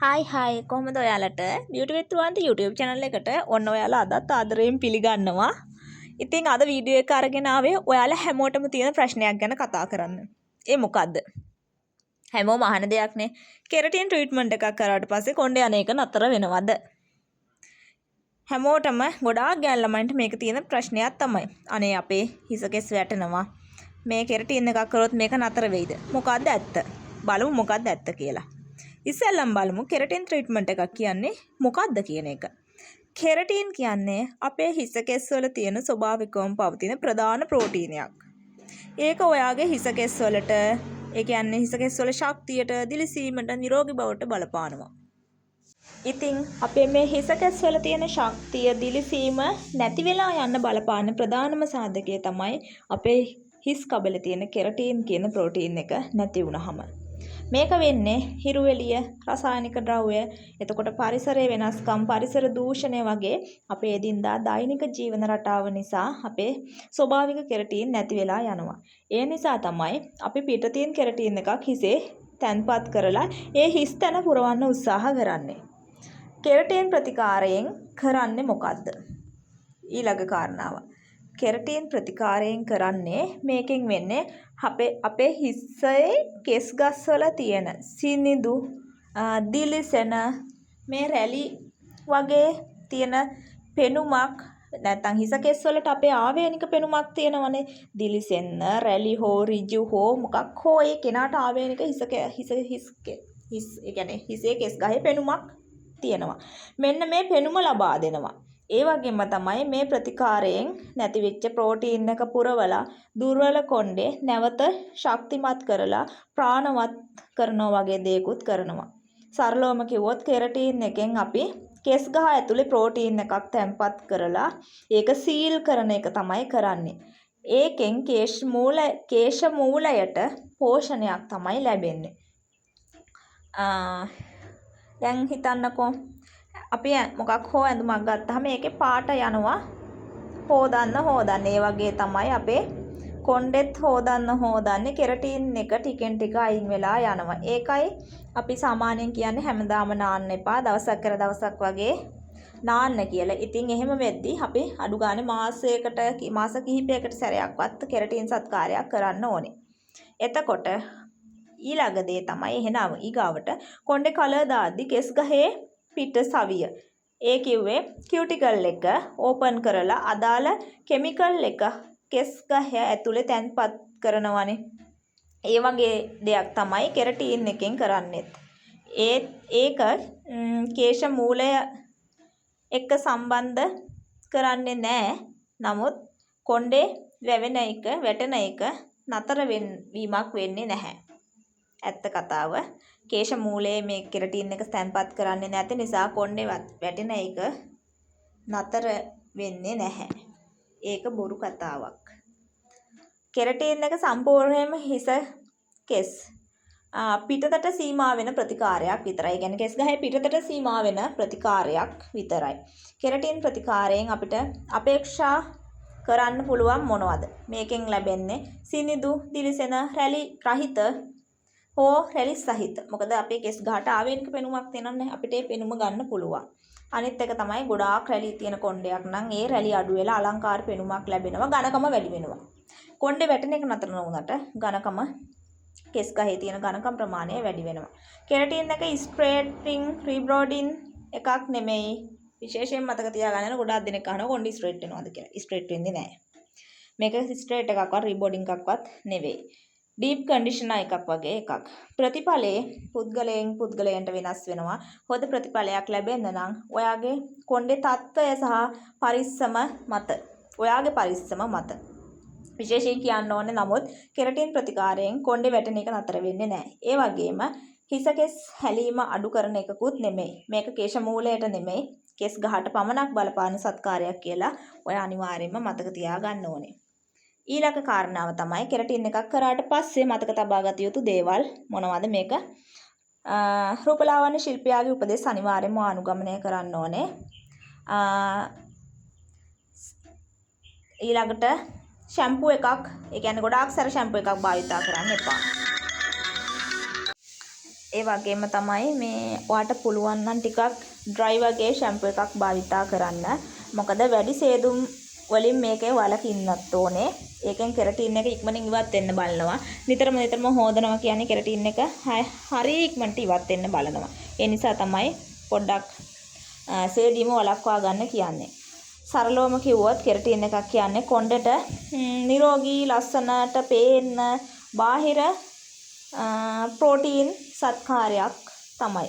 Hi කොහොමද ඔයාලට beauty විත් රුවන්ති YouTube channel එකට ඔන්න ඔයාලා අදත් ආදරයෙන් පිළිගන්නවා. ඉතින් අද වීඩියෝ එක අරගෙන ආවේ ඔයාලා හැමෝටම තියෙන ප්‍රශ්නයක් ගැන කතා කරන්න. ඒ මොකද්ද? හැමෝම අහන දෙයක්නේ. කෙරටින් ට්‍රීට්මන්ට් එකක් කරාට පස්සේ කොණ්ඩේ යන එක නතර වෙනවද? හැමෝටම ගොඩාක් ගෑන් ළමයින්ට මේක තියෙන ප්‍රශ්නයක් තමයි. අනේ අපේ හිස කෙස් වැටෙනවා. මේ කෙරටින් එකක් කරොත් මේක නතර වෙයිද? මොකද්ද ඇත්ත? බලමු මොකද්ද ඇත්ත කියලා. ඉස්සෙල්ලම බලමු කෙරටින් ට්‍රීට්මන්ට් එකක් කියන්නේ මොකක්ද කියන එක. කෙරටින් කියන්නේ අපේ හිස කෙස් වල තියෙන ස්වභාවිකවම පවතින ප්‍රධාන ප්‍රෝටීනයක්. ඒක ඔයාගේ හිස කෙස් වලට, ඒ කියන්නේ හිස කෙස් වල ශක්තියට, දිලිසීමට, නිරෝගී බවට බලපානවා. ඉතින් අපේ මේ හිස කෙස් වල තියෙන ශක්තිය, දිලිසීම නැති වෙලා යන්න බලපාන ප්‍රධානම සාධකය තමයි අපේ හිස් කබලේ තියෙන කෙරටින් කියන ප්‍රෝටීන් එක නැති වුනහම. මේක වෙන්නේ හිරු එළිය, රසායනික ද්‍රව්‍ය, එතකොට පරිසරයේ වෙනස්කම්, පරිසර දූෂණය වගේ අපේ එදින්දා දෛනික ජීවන රටාව නිසා අපේ ස්වභාවික කෙරටින් නැති වෙලා යනවා. ඒ නිසා තමයි අපි පිටතින් කෙරටින් එකක් හිසේ තැන්පත් කරලා ඒ හිස් තැන පුරවන්න උත්සාහ කරන්නේ. කෙරටින් ප්‍රතිකාරයෙන් කරන්නේ මොකද්ද? ඊළඟ කාරණාව. කෙරටින් ප්‍රතිකාරයෙන් කරන්නේ මේකෙන් වෙන්නේ අපේ හිස්සේ කෙස් ගස්වල තියෙන සිනිඳු, දිලිසෙන, මේ රැලි වගේ තියෙන පෙනුමක්, නැත්නම් හිස කෙස් වලට අපේ ආවේනික පෙනුමක් තියෙනවනේ. දිලිසෙන්න, රැලි හෝ ඍජු හෝ මොකක් හෝ ඒ කෙනාට ආවේනික හිස් ඒ කියන්නේ හිසේ කෙස් ගහේ පෙනුමක් තියෙනවා. මෙන්න මේ පෙනුම ලබා දෙනවා. ඒ වගේම තමයි මේ ප්‍රතිකාරයෙන් නැතිවෙච්ච ප්‍රෝටීන් එක පුරවලා දුර්වල කොණ්ඩේ නැවත ශක්තිමත් කරලා ප්‍රාණවත් කරනවා වගේ දේකුත් කරනවා. සරලවම කිව්වොත් කෙරටින් එකෙන් අපි කෙස් ගහ ඇතුලේ ප්‍රෝටීන් එකක් තැම්පත් කරලා ඒක සීල් කරන එක තමයි කරන්නේ. ඒකෙන් කේශ මූලයට පෝෂණයක් තමයි ලැබෙන්නේ. දැන් හිතන්නකෝ අපි මොකක් හෝ ඇඳුමක් ගත්තාම ඒකේ පාට යනවා හොදන්න. ඒ වගේ තමයි අපේ කොණ්ඩෙත් හොදන්නේ කෙරටින් එක ටිකෙන් ටික අයින් වෙලා යනවා. ඒකයි අපි සාමාන්‍යයෙන් කියන්නේ හැමදාම නාන්න එපා, දවසක් කර දවසක් වගේ නාන්න කියලා. ඉතින් එහෙම වෙද්දී අපි අඩු ගානේ මාස කිහිපයකට සැරයක්වත් කෙරටින් සත්කාරයක් කරන්න ඕනේ. එතකොට ඊළඟ දේ තමයි එහෙනම් ඊගාවට කොණ්ඩේ කලර් දාද්දි කෙස් ගහේ පිට සවිය. ඒ කිව්වේ කියුටිකල් එක ඕපන් කරලා අදාළ කෙමිකල් එක කෙස් ගහ ඇතුලේ තැන්පත් කරනවනේ. ඒ වගේ දෙයක් තමයි කෙරටින් එකෙන් කරන්නේ. ඒක කේශ මූලය එක්ක සම්බන්ධ කරන්නේ නැහැ. නමුත් කොණ්ඩේ වැටෙන එක නතර වීමක් වෙන්නේ නැහැ. ඇත්ත කතාව. කේශ මූලයේ මේ කෙරටින් එක තැන්පත් කරන්නේ නැති නිසා කොණ්ඩේ වැටෙන එක නතර වෙන්නේ නැහැ. ඒක බොරු කතාවක්. කෙරටින් එක සම්පූර්ණයෙන්ම හිස කෙස් පිටතට සීමා වෙන ප්‍රතිකාරයක් විතරයි. කියන්නේ කෙස් ගහේ පිටතට සීමා වෙන ප්‍රතිකාරයක් විතරයි. කෙරටින් ප්‍රතිකාරයෙන් අපිට අපේක්ෂා කරන්න පුළුවන් මොනවද? මේකෙන් ලැබෙන්නේ සිනිඳු, දිලිසෙන, රැලි රහිත හෝ රැලි සහිත. මොකද අපේ කෙස් ගහට ආවේනික පෙනුමක් තියෙනවනේ. අපිට ඒ පෙනුම ගන්න පුළුවන්. අනිත් එක තමයි ගොඩාක් රැලි තියෙන කොණ්ඩයක් නම් ඒ රැලි අඩු වෙලා අලංකාර පෙනුමක් ලැබෙනවා. ඝනකම වැඩි වෙනවා. කොණ්ඩේ වැටෙන එක නතර නොවුනට ඝනකම කෙස් ගහේ තියෙන ඝනකම් ප්‍රමාණය වැඩි වෙනවා. කෙරටින් එක ස්ට්‍රේටින් රීබ්‍රෝඩින් එකක් නෙමෙයි. විශේෂයෙන් මතක තියාගන්න ගොඩාක් දෙනෙක් අහනවා කොණ්ඩේ ස්ට්‍රේට් වෙනවද කියලා. ස්ට්‍රේට් වෙන්නේ නැහැ. මේක ස්ට්‍රේට් එකක්වත් රීබෝඩින් එකක්වත් නෙවෙයි. ඩීප් කන්ඩිෂනර් එකක් වගේ එකක්. ප්‍රතිඵලයේ පුද්ගලයන්ට වෙනස් වෙනවා. හොඳ ප්‍රතිඵලයක් ලැබෙන්න නම් ඔයාගේ කොණ්ඩේ තත්ත්වය සහ පරිස්සම මත විශේෂයෙන් කියන්න ඕනේ. නමුත් කෙරටින් ප්‍රතිකාරයෙන් කොණ්ඩේ වැටෙන එක නතර වෙන්නේ නැහැ. ඒ වගේම හිස කෙස් හැලීම අඩු කරන එකකුත් නෙමෙයි. මේක කේශ මූලයට නෙමෙයි, කෙස් ගහට පමණක් බලපාන සත්කාරයක් කියලා ඔයා අනිවාර්යයෙන්ම මතක තියාගන්න ඕනේ. ඊළඟ කාරණාව තමයි කෙරටින් එකක් කරාට පස්සේ මතක තබා ගත යුතු දේවල් මොනවද? මේක රූපලාවන්‍ය ශිල්පියාගේ උපදෙස් අනිවාර්යයෙන්ම අනුගමනය කරන්න ඕනේ. ඊළඟට ෂැම්පූ එකක්, ඒ කියන්නේ ගොඩාක් සැර ෂැම්පූ එකක් භාවිතා කරන්න එපා. ඒ වගේම තමයි මේ ඔයාට පුළුවන් නම් ටිකක් ඩ්‍රයි වගේ ෂැම්පූ එකක් භාවිතා කරන්න. මොකද වැඩි සේදුම් වලින් මේකේ වලකින්නත් ඕනේ. ඒකෙන් කෙරටින් එක ඉක්මනින් ඉවත් වෙන්න බලනවා. නිතරම හොදනවා කියන්නේ කෙරටින් එක හරි ඉක්මනට ඉවත් වෙන්න බලනවා. ඒ නිසා තමයි පොඩ්ඩක් සේදීම වළක්වා ගන්න කියන්නේ. සරලවම කිව්වොත් කෙරටින් එකක් කියන්නේ කොණ්ඩෙට නිරෝගී ලස්සනට පේන්න බාහිර ප්‍රෝටීන් සත්කාරයක් තමයි.